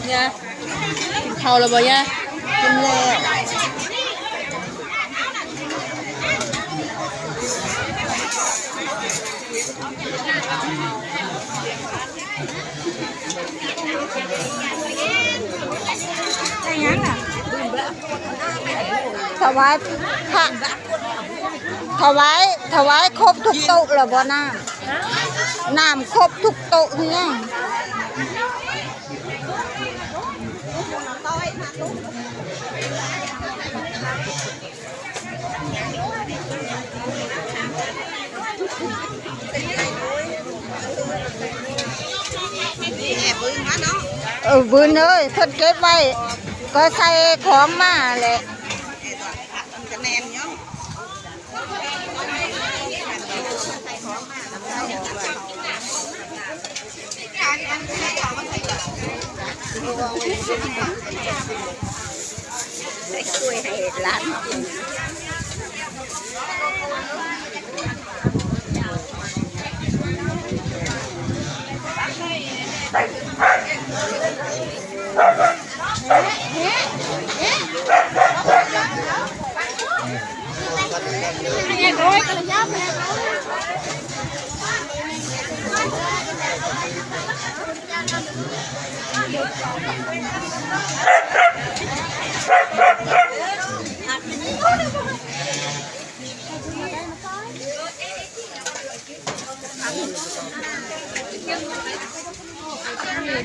เนี่ยเขาแล้วบ่เนี่ยกินแล้วถวายพระถวายครบทุกโต๊ะแล้วบ่น้ำครบทุกโต๊ะเนี่ยบืนเลยเพิ่นเก็บไว้ก็ใส่ของมาแหละได้ช่วยให้หลาน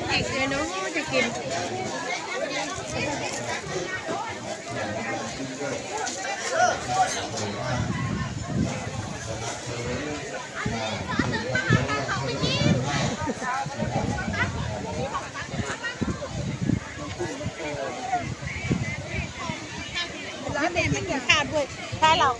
จิกเลยเนาะจะกินแล้วเด็กไม่กินข้าวด้วยใช่เรา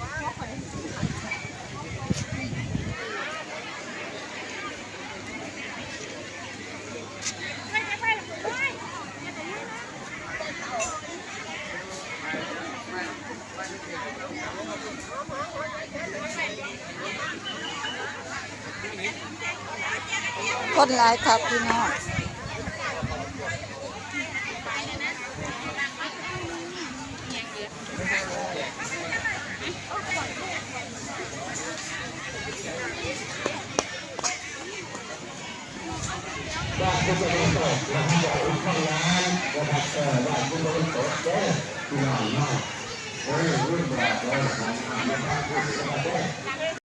คนหลายครับพี่น้องว่าคุณจะเป็นโสดแล้วจะอุ้มเข้าร้านนะครับว่าคุณจะเป็นโสดเด้อคุณหน่อยมากโอ้ยรุ่นแบบเราสามารถนะครับ